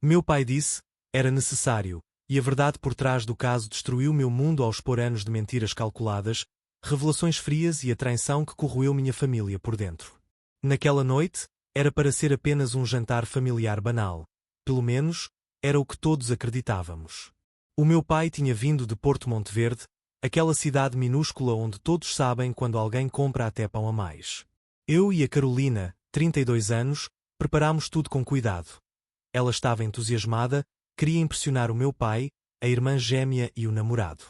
Meu pai disse, era necessário, e a verdade por trás do caso destruiu meu mundo ao expor anos de mentiras calculadas, revelações frias e a traição que corroeu minha família por dentro. Naquela noite, era para ser apenas um jantar familiar banal. Pelo menos, era o que todos acreditávamos. O meu pai tinha vindo de Porto Monteverde, aquela cidade minúscula onde todos sabem quando alguém compra até pão a mais. Eu e a Carolina, 32 anos, preparámos tudo com cuidado. Ela estava entusiasmada, queria impressionar o meu pai, a irmã gêmea e o namorado.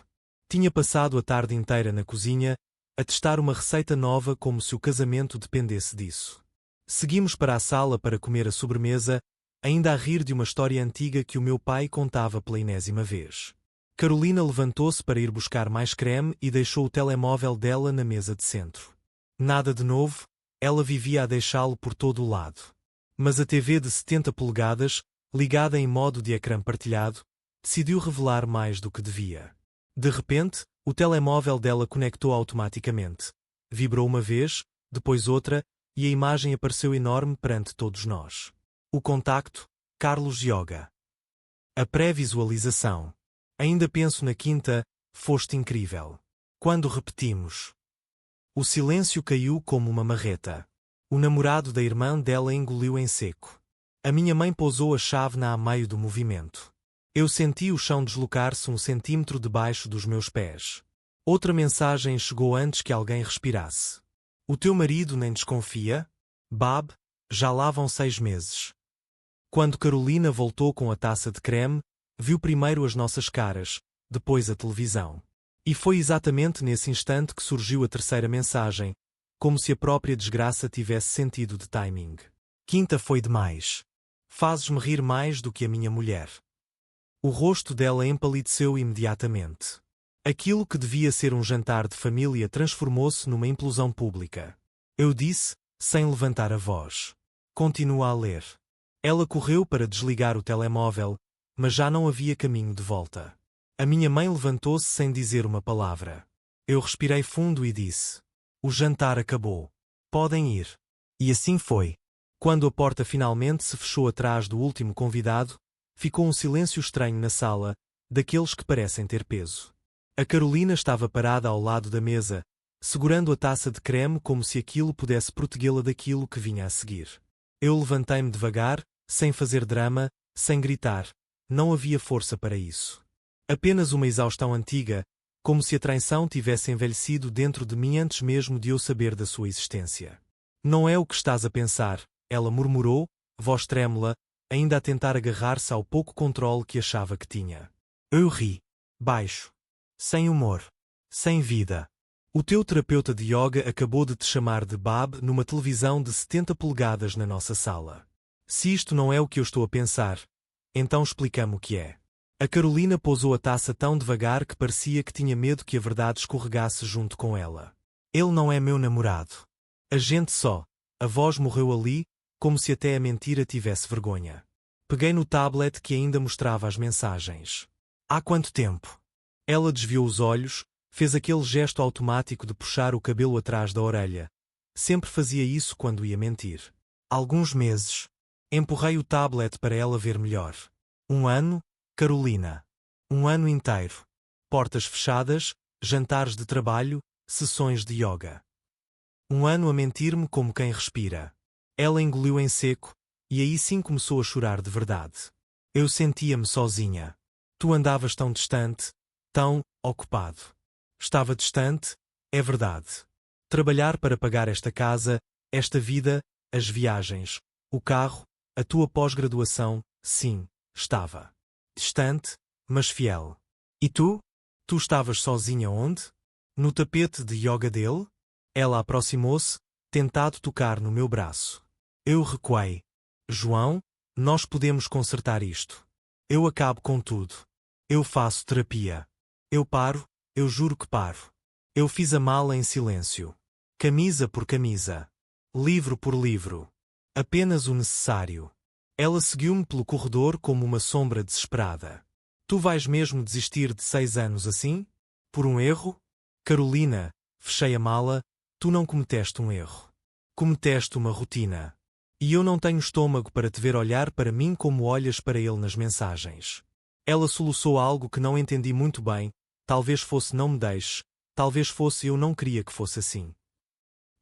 Tinha passado a tarde inteira na cozinha, a testar uma receita nova como se o casamento dependesse disso. Seguimos para a sala para comer a sobremesa, ainda a rir de uma história antiga que o meu pai contava pela enésima vez. Carolina levantou-se para ir buscar mais creme e deixou o telemóvel dela na mesa de centro. Nada de novo, ela vivia a deixá-lo por todo o lado. Mas a TV de 70 polegadas, ligada em modo de ecrã partilhado, decidiu revelar mais do que devia. De repente, o telemóvel dela conectou automaticamente. Vibrou uma vez, depois outra, e a imagem apareceu enorme perante todos nós. O contacto, Carlos Yoga. A pré-visualização. Ainda penso na quinta, foste incrível. Quando repetimos. O silêncio caiu como uma marreta. O namorado da irmã dela engoliu em seco. A minha mãe pousou a chávena a meio do movimento. Eu senti o chão deslocar-se 1 centímetro debaixo dos meus pés. Outra mensagem chegou antes que alguém respirasse. O teu marido nem desconfia? Bab, já lá vão 6 meses. Quando Carolina voltou com a taça de creme, viu primeiro as nossas caras, depois a televisão. E foi exatamente nesse instante que surgiu a terceira mensagem, como se a própria desgraça tivesse sentido de timing. Quinta foi demais. Fazes-me rir mais do que a minha mulher. O rosto dela empalideceu imediatamente. Aquilo que devia ser um jantar de família transformou-se numa implosão pública. Eu disse, sem levantar a voz. Continua a ler. Ela correu para desligar o telemóvel, mas já não havia caminho de volta. A minha mãe levantou-se sem dizer uma palavra. Eu respirei fundo e disse: o jantar acabou. Podem ir. E assim foi. Quando a porta finalmente se fechou atrás do último convidado, ficou um silêncio estranho na sala, daqueles que parecem ter peso. A Carolina estava parada ao lado da mesa, segurando a taça de creme como se aquilo pudesse protegê-la daquilo que vinha a seguir. Eu levantei-me devagar, sem fazer drama, sem gritar. Não havia força para isso. Apenas uma exaustão antiga, como se a traição tivesse envelhecido dentro de mim antes mesmo de eu saber da sua existência. Não é o que estás a pensar, ela murmurou, voz trêmula, ainda a tentar agarrar-se ao pouco controle que achava que tinha. Eu ri. Baixo. Sem humor. Sem vida. O teu terapeuta de yoga acabou de te chamar de Bab numa televisão de 70 polegadas na nossa sala. Se isto não é o que eu estou a pensar, então explica-me o que é. A Carolina pousou a taça tão devagar que parecia que tinha medo que a verdade escorregasse junto com ela. Ele não é meu namorado. A gente só. A voz morreu ali, como se até a mentira tivesse vergonha. Peguei no tablet que ainda mostrava as mensagens. Há quanto tempo? Ela desviou os olhos, fez aquele gesto automático de puxar o cabelo atrás da orelha. Sempre fazia isso quando ia mentir. Alguns meses. Empurrei o tablet para ela ver melhor. 1 ano, Carolina. 1 ano inteiro. Portas fechadas, jantares de trabalho, sessões de yoga. 1 ano a mentir-me como quem respira. Ela engoliu em seco, e aí sim começou a chorar de verdade. Eu sentia-me sozinha. Tu andavas tão distante, tão ocupado. Estava distante, é verdade. Trabalhar para pagar esta casa, esta vida, as viagens, o carro, a tua pós-graduação, sim, estava. Distante, mas fiel. E tu? Tu estavas sozinha onde? No tapete de yoga dele? Ela aproximou-se, tentado tocar no meu braço. Eu recuei. João, nós podemos consertar isto. Eu acabo com tudo. Eu faço terapia. Eu paro, eu juro que paro. Eu fiz a mala em silêncio. Camisa por camisa. Livro por livro. Apenas o necessário. Ela seguiu-me pelo corredor como uma sombra desesperada. Tu vais mesmo desistir de 6 anos assim? Por um erro? Carolina, fechei a mala, tu não cometeste um erro. Cometeste uma rotina. E eu não tenho estômago para te ver olhar para mim como olhas para ele nas mensagens. Ela soluçou algo que não entendi muito bem, talvez fosse não me deixes, talvez fosse eu não queria que fosse assim.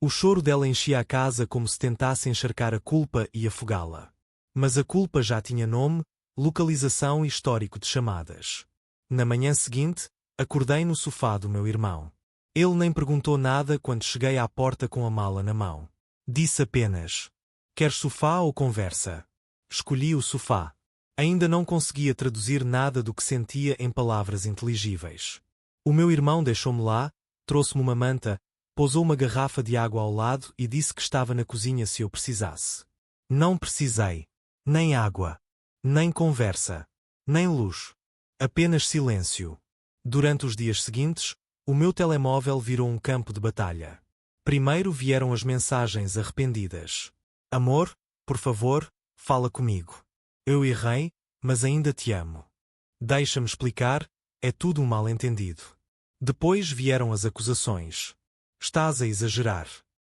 O choro dela enchia a casa como se tentasse encharcar a culpa e afogá-la. Mas a culpa já tinha nome, localização e histórico de chamadas. Na manhã seguinte, acordei no sofá do meu irmão. Ele nem perguntou nada quando cheguei à porta com a mala na mão. Disse apenas: "Queres sofá ou conversa?" Escolhi o sofá. Ainda não conseguia traduzir nada do que sentia em palavras inteligíveis. O meu irmão deixou-me lá, trouxe-me uma manta, pousou uma garrafa de água ao lado e disse que estava na cozinha se eu precisasse. Não precisei. Nem água. Nem conversa. Nem luz. Apenas silêncio. Durante os dias seguintes, o meu telemóvel virou um campo de batalha. Primeiro vieram as mensagens arrependidas. Amor, por favor, fala comigo. Eu errei, mas ainda te amo. Deixa-me explicar, é tudo um mal-entendido. Depois vieram as acusações. Estás a exagerar.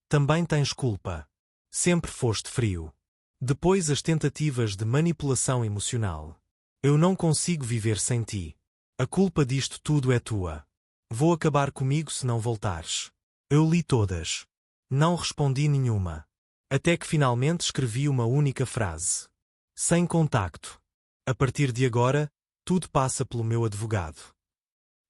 Também tens culpa. Sempre foste frio. Depois as tentativas de manipulação emocional. Eu não consigo viver sem ti. A culpa disto tudo é tua. Vou acabar comigo se não voltares. Eu li todas. Não respondi nenhuma. Até que finalmente escrevi uma única frase. Sem contacto. A partir de agora, tudo passa pelo meu advogado.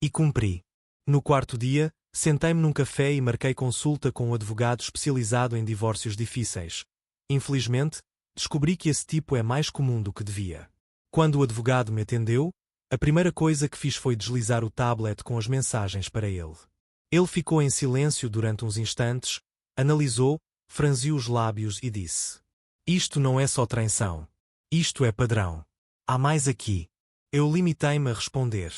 E cumpri. No quarto dia, sentei-me num café e marquei consulta com um advogado especializado em divórcios difíceis. Infelizmente, descobri que esse tipo é mais comum do que devia. Quando o advogado me atendeu, a primeira coisa que fiz foi deslizar o tablet com as mensagens para ele. Ele ficou em silêncio durante uns instantes, analisou, franziu os lábios e disse: "Isto não é só traição. Isto é padrão. Há mais aqui." Eu limitei-me a responder: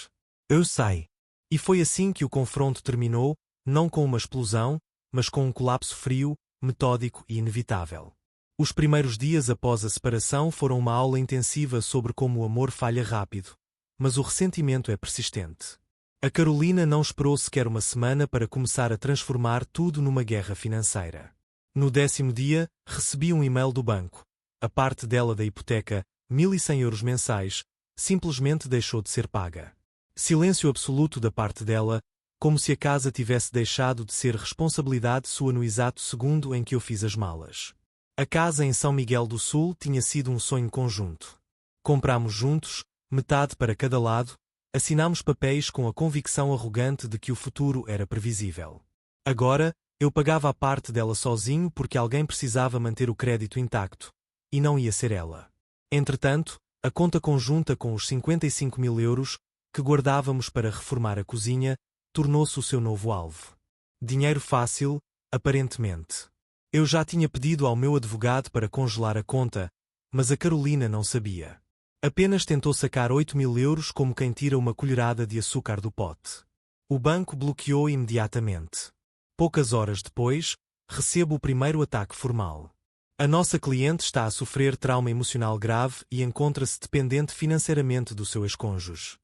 "Eu sei." E foi assim que o confronto terminou, não com uma explosão, mas com um colapso frio, metódico e inevitável. Os primeiros dias após a separação foram uma aula intensiva sobre como o amor falha rápido, mas o ressentimento é persistente. A Carolina não esperou sequer uma semana para começar a transformar tudo numa guerra financeira. No 10º dia, recebi um e-mail do banco. A parte dela da hipoteca, 1.100 euros mensais, simplesmente deixou de ser paga. Silêncio absoluto da parte dela, como se a casa tivesse deixado de ser responsabilidade sua no exato segundo em que eu fiz as malas. A casa em São Miguel do Sul tinha sido um sonho conjunto. Comprámos juntos, metade para cada lado, assinámos papéis com a convicção arrogante de que o futuro era previsível. Agora, eu pagava a parte dela sozinho porque alguém precisava manter o crédito intacto, e não ia ser ela. Entretanto, a conta conjunta com os 55.000 euros, que guardávamos para reformar a cozinha, tornou-se o seu novo alvo. Dinheiro fácil, aparentemente. Eu já tinha pedido ao meu advogado para congelar a conta, mas a Carolina não sabia. Apenas tentou sacar 8.000 euros como quem tira uma colherada de açúcar do pote. O banco bloqueou imediatamente. Poucas horas depois, recebo o primeiro ataque formal. A nossa cliente está a sofrer trauma emocional grave e encontra-se dependente financeiramente do seu ex-cônjuge.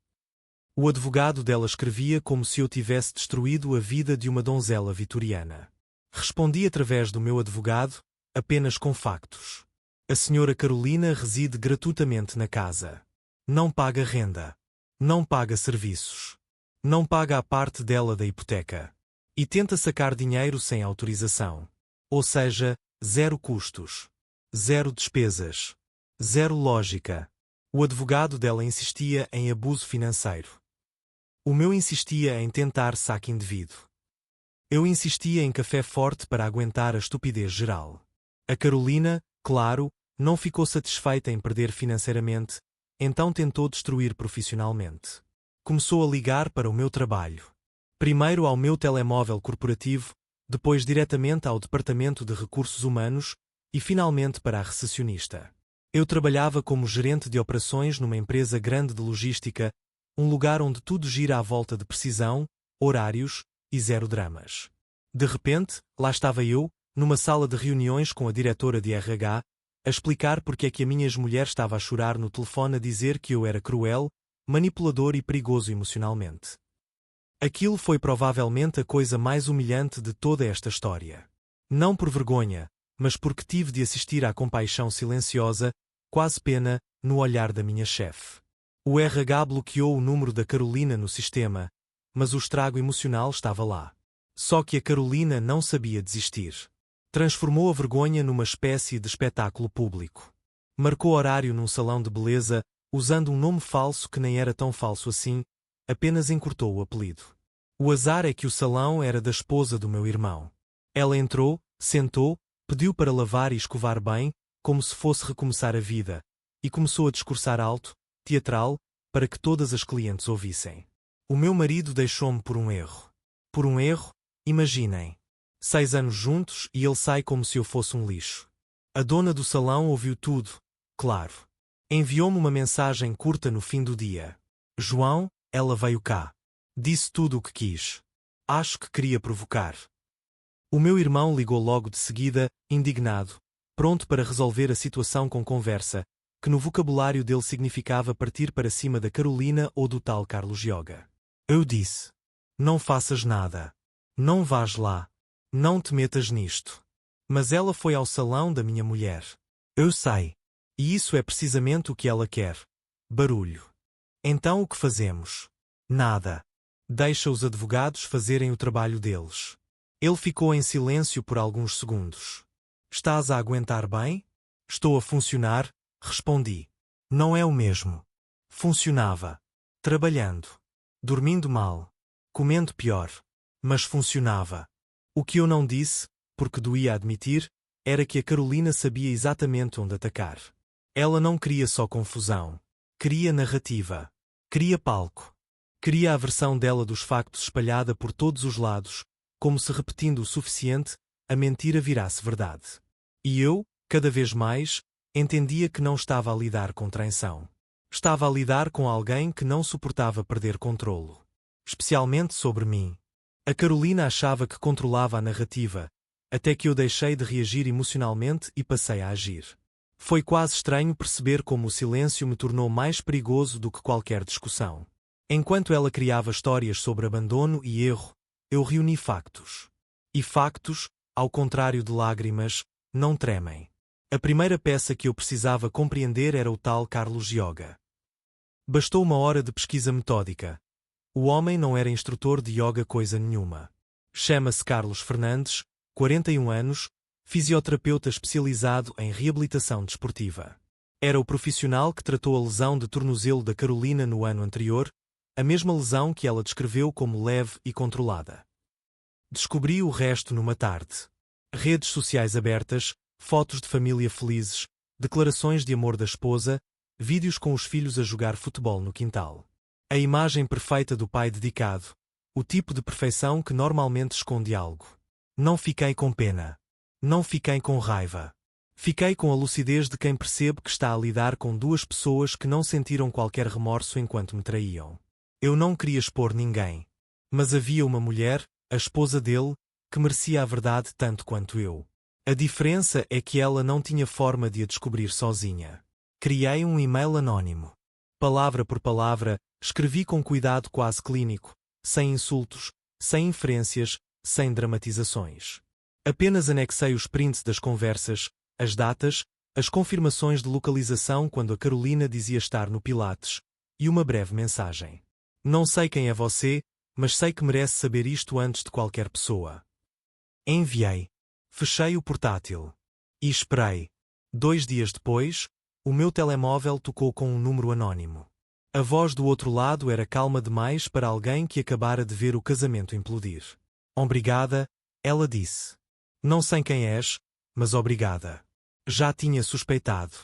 O advogado dela escrevia como se eu tivesse destruído a vida de uma donzela vitoriana. Respondi através do meu advogado, apenas com factos. A senhora Carolina reside gratuitamente na casa. Não paga renda. Não paga serviços. Não paga a parte dela da hipoteca. E tenta sacar dinheiro sem autorização. Ou seja, zero custos. Zero despesas. Zero lógica. O advogado dela insistia em abuso financeiro. O meu insistia em tentar saque indevido. Eu insistia em café forte para aguentar a estupidez geral. A Carolina, claro, não ficou satisfeita em perder financeiramente, então tentou destruir profissionalmente. Começou a ligar para o meu trabalho. Primeiro ao meu telemóvel corporativo, depois diretamente ao Departamento de Recursos Humanos e finalmente para a recepcionista. Eu trabalhava como gerente de operações numa empresa grande de logística, um lugar onde tudo gira à volta de precisão, horários e zero dramas. De repente, lá estava eu, numa sala de reuniões com a diretora de RH, a explicar porque é que a minha ex-mulher estava a chorar no telefone a dizer que eu era cruel, manipulador e perigoso emocionalmente. Aquilo foi provavelmente a coisa mais humilhante de toda esta história. Não por vergonha, mas porque tive de assistir à compaixão silenciosa, quase pena, no olhar da minha chefe. O RH bloqueou o número da Carolina no sistema, mas o estrago emocional estava lá. Só que a Carolina não sabia desistir. Transformou a vergonha numa espécie de espetáculo público. Marcou horário num salão de beleza, usando um nome falso que nem era tão falso assim, apenas encurtou o apelido. O azar é que o salão era da esposa do meu irmão. Ela entrou, sentou, pediu para lavar e escovar bem, como se fosse recomeçar a vida, e começou a discursar alto, teatral, para que todas as clientes ouvissem. O meu marido deixou-me por um erro. Por um erro, imaginem. 6 anos juntos e ele sai como se eu fosse um lixo. A dona do salão ouviu tudo, claro. Enviou-me uma mensagem curta no fim do dia. João, ela veio cá. Disse tudo o que quis. Acho que queria provocar. O meu irmão ligou logo de seguida, indignado, pronto para resolver a situação com conversa, que no vocabulário dele significava partir para cima da Carolina ou do tal Carlos Yoga. Eu disse: não faças nada. Não vás lá. Não te metas nisto. Mas ela foi ao salão da minha mulher. Eu sei. E isso é precisamente o que ela quer. Barulho. Então o que fazemos? Nada. Deixa os advogados fazerem o trabalho deles. Ele ficou em silêncio por alguns segundos. Estás a aguentar bem? Estou a funcionar, respondi. Não é o mesmo. Funcionava. Trabalhando. Dormindo mal. Comendo pior. Mas funcionava. O que eu não disse, porque doía admitir, era que a Carolina sabia exatamente onde atacar. Ela não queria só confusão. Queria narrativa. Queria palco. Queria a versão dela dos factos espalhada por todos os lados, como se repetindo o suficiente, a mentira virasse verdade. E eu, cada vez mais, entendia que não estava a lidar com traição. Estava a lidar com alguém que não suportava perder controlo. Especialmente sobre mim. A Carolina achava que controlava a narrativa, até que eu deixei de reagir emocionalmente e passei a agir. Foi quase estranho perceber como o silêncio me tornou mais perigoso do que qualquer discussão. Enquanto ela criava histórias sobre abandono e erro, eu reuni factos. E factos, ao contrário de lágrimas, não tremem. A primeira peça que eu precisava compreender era o tal Carlos Yoga. Bastou uma hora de pesquisa metódica. O homem não era instrutor de yoga coisa nenhuma. Chama-se Carlos Fernandes, 41 anos, fisioterapeuta especializado em reabilitação desportiva. Era o profissional que tratou a lesão de tornozelo da Carolina no ano anterior, a mesma lesão que ela descreveu como leve e controlada. Descobri o resto numa tarde. Redes sociais abertas, fotos de família felizes, declarações de amor da esposa, vídeos com os filhos a jogar futebol no quintal. A imagem perfeita do pai dedicado, o tipo de perfeição que normalmente esconde algo. Não fiquei com pena. Não fiquei com raiva. Fiquei com a lucidez de quem percebe que está a lidar com duas pessoas que não sentiram qualquer remorso enquanto me traíam. Eu não queria expor ninguém. Mas havia uma mulher, a esposa dele, que merecia a verdade tanto quanto eu. A diferença é que ela não tinha forma de a descobrir sozinha. Criei um e-mail anónimo. Palavra por palavra, escrevi com cuidado quase clínico, sem insultos, sem inferências, sem dramatizações. Apenas anexei os prints das conversas, as datas, as confirmações de localização quando a Carolina dizia estar no Pilates, e uma breve mensagem. Não sei quem é você, mas sei que merece saber isto antes de qualquer pessoa. Enviei. Fechei o portátil. E esperei. 2 dias depois, o meu telemóvel tocou com um número anónimo. A voz do outro lado era calma demais para alguém que acabara de ver o casamento implodir. Obrigada, ela disse. Não sei quem és, mas obrigada. Já tinha suspeitado.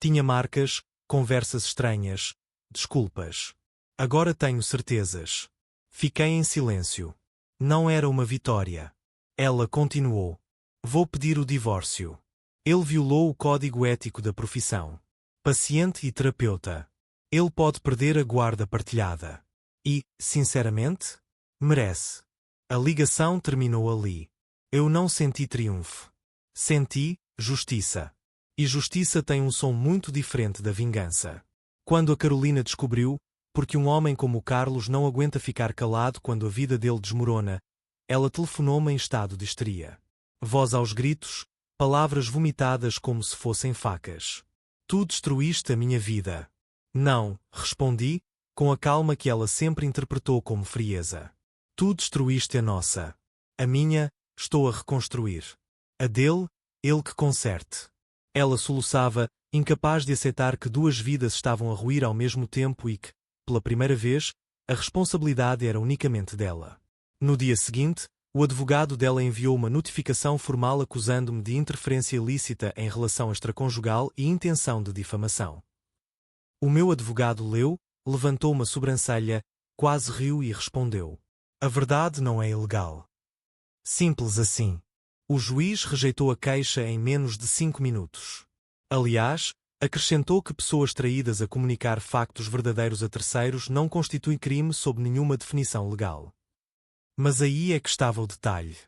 Tinha marcas, conversas estranhas, desculpas. Agora tenho certezas. Fiquei em silêncio. Não era uma vitória. Ela continuou. Vou pedir o divórcio. Ele violou o código ético da profissão. Paciente e terapeuta. Ele pode perder a guarda partilhada. E, sinceramente, merece. A ligação terminou ali. Eu não senti triunfo. Senti justiça. E justiça tem um som muito diferente da vingança. Quando a Carolina descobriu, porque um homem como o Carlos não aguenta ficar calado quando a vida dele desmorona, ela telefonou-me em estado de histeria. Voz aos gritos, palavras vomitadas como se fossem facas. Tu destruíste a minha vida. Não, respondi, com a calma que ela sempre interpretou como frieza. Tu destruíste a nossa. A minha, estou a reconstruir. A dele, ele que conserte. Ela soluçava, incapaz de aceitar que duas vidas estavam a ruir ao mesmo tempo e que, pela primeira vez, a responsabilidade era unicamente dela. No dia seguinte, o advogado dela enviou uma notificação formal acusando-me de interferência ilícita em relação extraconjugal e intenção de difamação. O meu advogado leu, levantou uma sobrancelha, quase riu e respondeu: a verdade não é ilegal. Simples assim. O juiz rejeitou a queixa em menos de 5 minutos. Aliás, acrescentou que pessoas traídas a comunicar factos verdadeiros a terceiros não constitui crime sob nenhuma definição legal. Mas aí é que estava o detalhe.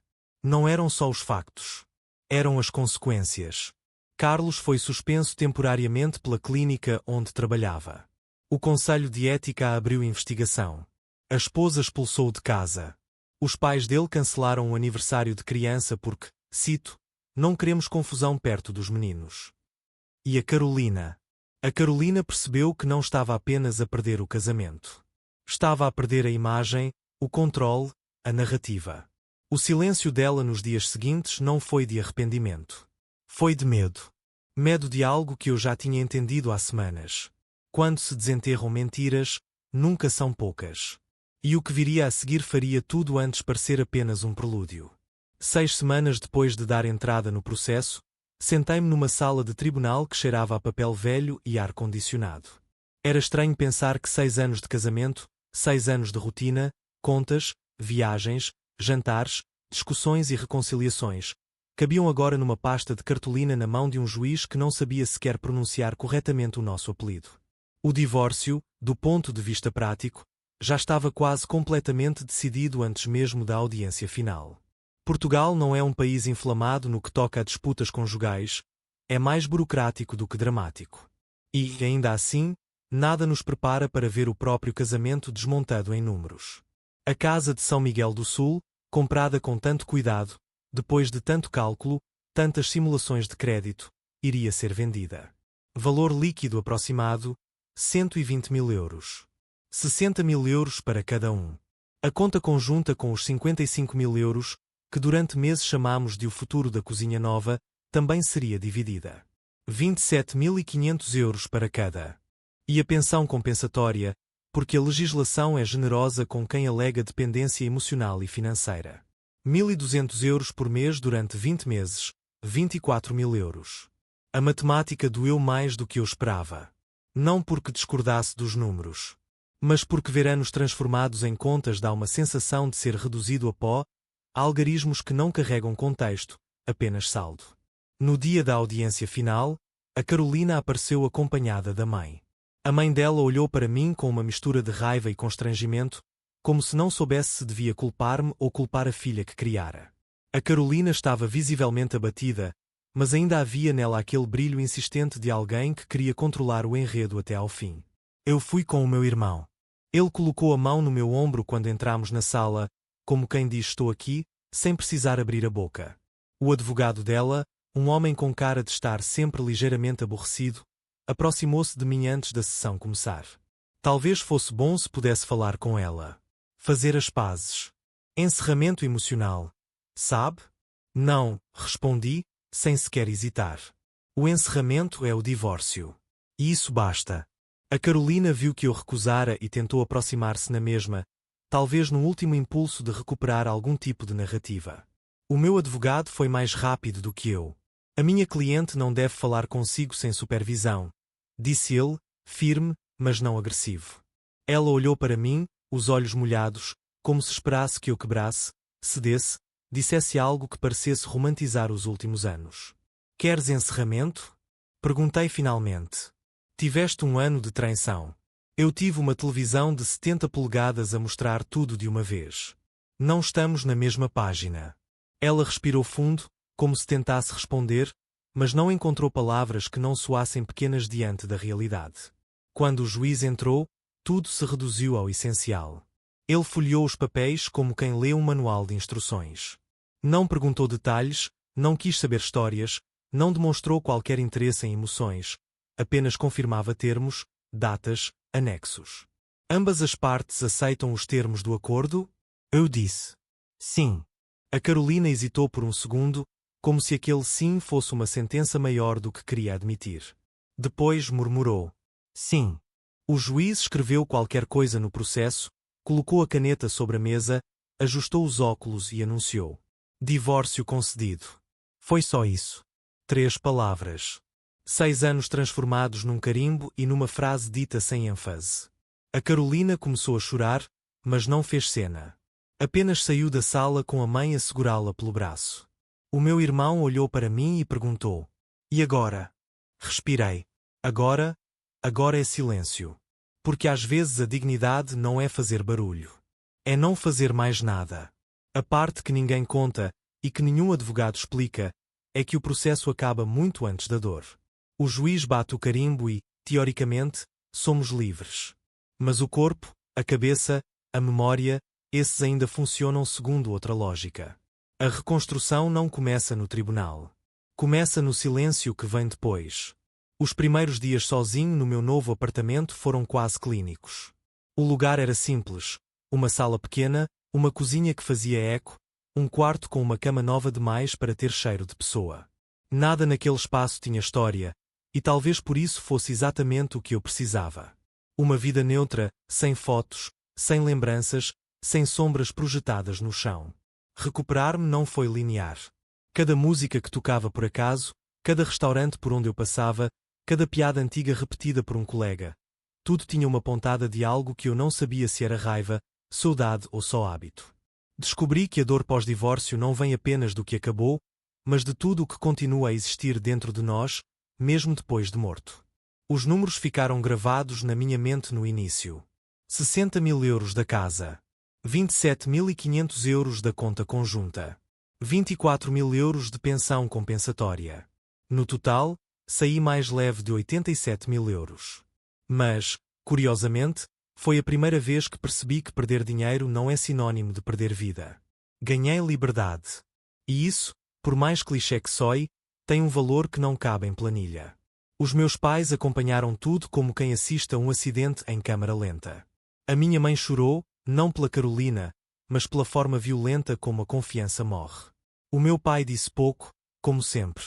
Não eram só os factos. Eram as consequências. Carlos foi suspenso temporariamente pela clínica onde trabalhava. O Conselho de Ética abriu investigação. A esposa expulsou-o de casa. Os pais dele cancelaram o aniversário de criança porque, cito, não queremos confusão perto dos meninos. E a Carolina? A Carolina percebeu que não estava apenas a perder o casamento. Estava a perder a imagem, o controle, a narrativa. O silêncio dela nos dias seguintes não foi de arrependimento. Foi de medo. Medo de algo que eu já tinha entendido há semanas. Quando se desenterram mentiras, nunca são poucas. E o que viria a seguir faria tudo antes parecer apenas um prelúdio. 6 semanas depois de dar entrada no processo, sentei-me numa sala de tribunal que cheirava a papel velho e ar-condicionado. Era estranho pensar que 6 anos de casamento, 6 anos de rotina, contas, viagens, jantares, discussões e reconciliações, cabiam agora numa pasta de cartolina na mão de um juiz que não sabia sequer pronunciar corretamente o nosso apelido. O divórcio, do ponto de vista prático, já estava quase completamente decidido antes mesmo da audiência final. Portugal não é um país inflamado no que toca a disputas conjugais, é mais burocrático do que dramático. E, ainda assim, nada nos prepara para ver o próprio casamento desmontado em números. A casa de São Miguel do Sul, comprada com tanto cuidado, depois de tanto cálculo, tantas simulações de crédito, iria ser vendida. Valor líquido aproximado, 120 mil euros. 60 mil euros para cada um. A conta conjunta com os 55 mil euros, que durante meses chamámos de o futuro da cozinha nova, também seria dividida. 27.500 euros para cada. E a pensão compensatória, porque a legislação é generosa com quem alega dependência emocional e financeira. 1.200 euros por mês durante 20 meses, 24 mil euros. A matemática doeu mais do que eu esperava. Não porque discordasse dos números, mas porque ver anos transformados em contas dá uma sensação de ser reduzido a pó, a algarismos que não carregam contexto, apenas saldo. No dia da audiência final, a Carolina apareceu acompanhada da mãe. A mãe dela olhou para mim com uma mistura de raiva e constrangimento, como se não soubesse se devia culpar-me ou culpar a filha que criara. A Carolina estava visivelmente abatida, mas ainda havia nela aquele brilho insistente de alguém que queria controlar o enredo até ao fim. Eu fui com o meu irmão. Ele colocou a mão no meu ombro quando entramos na sala, como quem diz estou aqui, sem precisar abrir a boca. O advogado dela, um homem com cara de estar sempre ligeiramente aborrecido, aproximou-se de mim antes da sessão começar. Talvez fosse bom se pudesse falar com ela. Fazer as pazes. Encerramento emocional. Sabe? Não, respondi, sem sequer hesitar. O encerramento é o divórcio. E isso basta. A Carolina viu que eu recusara e tentou aproximar-se na mesma, talvez no último impulso de recuperar algum tipo de narrativa. O meu advogado foi mais rápido do que eu. A minha cliente não deve falar consigo sem supervisão, disse ele, firme, mas não agressivo. Ela olhou para mim, os olhos molhados, como se esperasse que eu quebrasse, cedesse, dissesse algo que parecesse romantizar os últimos anos. Queres encerramento? Perguntei finalmente. Tiveste um ano de traição. Eu tive uma televisão de 70 polegadas a mostrar tudo de uma vez. Não estamos na mesma página. Ela respirou fundo, como se tentasse responder, mas não encontrou palavras que não soassem pequenas diante da realidade. Quando o juiz entrou, tudo se reduziu ao essencial. Ele folheou os papéis como quem lê um manual de instruções. Não perguntou detalhes, Não quis saber histórias, não demonstrou qualquer interesse em emoções, apenas confirmava termos, datas, anexos. Ambas as partes aceitam os termos do acordo? Eu disse. Sim. A Carolina hesitou por um segundo, como se aquele sim fosse uma sentença maior do que queria admitir. Depois murmurou. Sim. O juiz escreveu qualquer coisa no processo, colocou a caneta sobre a mesa, ajustou os óculos e anunciou. Divórcio concedido. Foi só isso. 3 palavras. 6 anos transformados num carimbo e numa frase dita sem ênfase. A Carolina começou a chorar, mas não fez cena. Apenas saiu da sala com a mãe a segurá-la pelo braço. O meu irmão olhou para mim e perguntou. E agora? Respirei. Agora é silêncio. Porque às vezes a dignidade não é fazer barulho. É não fazer mais nada. A parte que ninguém conta, e que nenhum advogado explica, é que o processo acaba muito antes da dor. O juiz bate o carimbo e, teoricamente, somos livres. Mas o corpo, a cabeça, a memória, esses ainda funcionam segundo outra lógica. A reconstrução não começa no tribunal. Começa no silêncio que vem depois. Os primeiros dias sozinho no meu novo apartamento foram quase clínicos. O lugar era simples. Uma sala pequena, uma cozinha que fazia eco, um quarto com uma cama nova demais para ter cheiro de pessoa. Nada naquele espaço tinha história, e talvez por isso fosse exatamente o que eu precisava. Uma vida neutra, sem fotos, sem lembranças, sem sombras projetadas no chão. Recuperar-me não foi linear. Cada música que tocava por acaso, cada restaurante por onde eu passava, cada piada antiga repetida por um colega, tudo tinha uma pontada de algo que eu não sabia se era raiva, saudade ou só hábito. Descobri que a dor pós-divórcio não vem apenas do que acabou, mas de tudo o que continua a existir dentro de nós, mesmo depois de morto. Os números ficaram gravados na minha mente no início. 60.000 euros da casa. 27.500 euros da conta conjunta. 24.000 euros de pensão compensatória. No total, saí mais leve de 87.000 euros. Mas, curiosamente, foi a primeira vez que percebi que perder dinheiro não é sinônimo de perder vida. Ganhei liberdade. E isso, por mais clichê que soe, tem um valor que não cabe em planilha. Os meus pais acompanharam tudo como quem assiste a um acidente em câmara lenta. A minha mãe chorou, não pela Carolina, mas pela forma violenta como a confiança morre. O meu pai disse pouco, como sempre.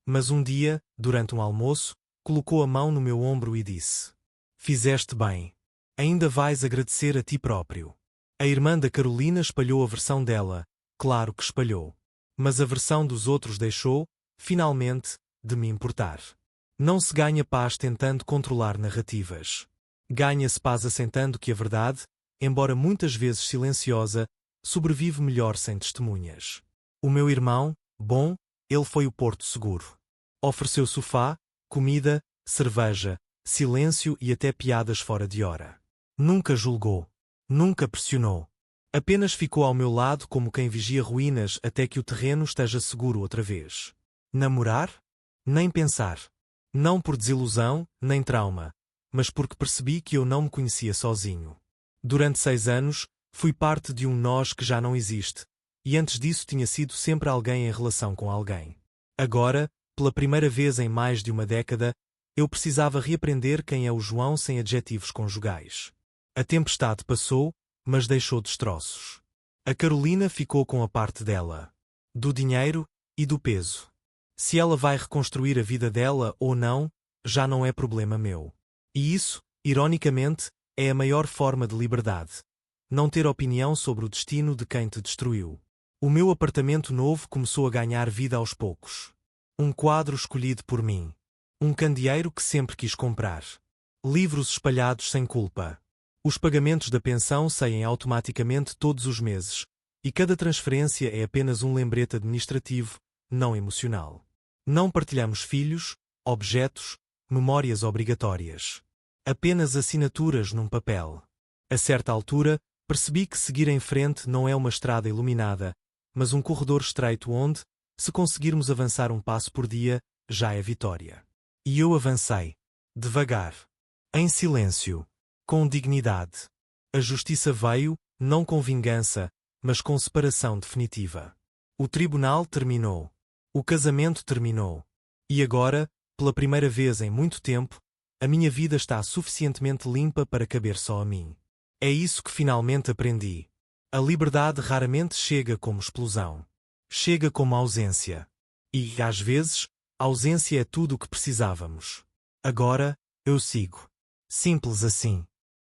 Mas um dia, durante um almoço, colocou a mão no meu ombro e disse: Fizeste bem. Ainda vais agradecer a ti próprio. A irmã da Carolina espalhou a versão dela, claro que espalhou. Mas a versão dos outros deixou, finalmente, de me importar. Não se ganha paz tentando controlar narrativas. Ganha-se paz assentando que a verdade, embora muitas vezes silenciosa, sobrevive melhor sem testemunhas. O meu irmão, bom, ele foi o porto seguro. Ofereceu sofá, comida, cerveja, silêncio e até piadas fora de hora. Nunca julgou. Nunca pressionou. Apenas ficou ao meu lado como quem vigia ruínas até que o terreno esteja seguro outra vez. Namorar? Nem pensar. Não por desilusão, nem trauma, mas porque percebi que eu não me conhecia sozinho. Durante 6 anos, fui parte de um nós que já não existe, e antes disso tinha sido sempre alguém em relação com alguém. Agora, pela primeira vez em mais de uma década, eu precisava reaprender quem é o João sem adjetivos conjugais. A tempestade passou, mas deixou destroços. A Carolina ficou com a parte dela. Do dinheiro e do peso. Se ela vai reconstruir a vida dela ou não, já não é problema meu. E isso, ironicamente, é a maior forma de liberdade. Não ter opinião sobre o destino de quem te destruiu. O meu apartamento novo começou a ganhar vida aos poucos. Um quadro escolhido por mim. Um candeeiro que sempre quis comprar. Livros espalhados sem culpa. Os pagamentos da pensão saem automaticamente todos os meses, e cada transferência é apenas um lembrete administrativo, não emocional. Não partilhamos filhos, objetos, memórias obrigatórias. Apenas assinaturas num papel. A certa altura, percebi que seguir em frente não é uma estrada iluminada, mas um corredor estreito onde, se conseguirmos avançar um passo por dia, já é vitória. E eu avancei. Devagar. Em silêncio. Com dignidade. A justiça veio, não com vingança, mas com separação definitiva. O tribunal terminou. O casamento terminou. E agora, pela primeira vez em muito tempo, a minha vida está suficientemente limpa para caber só a mim. É isso que finalmente aprendi. A liberdade raramente chega como explosão. Chega como ausência. E, às vezes, a ausência é tudo o que precisávamos. Agora, eu sigo. Simples assim.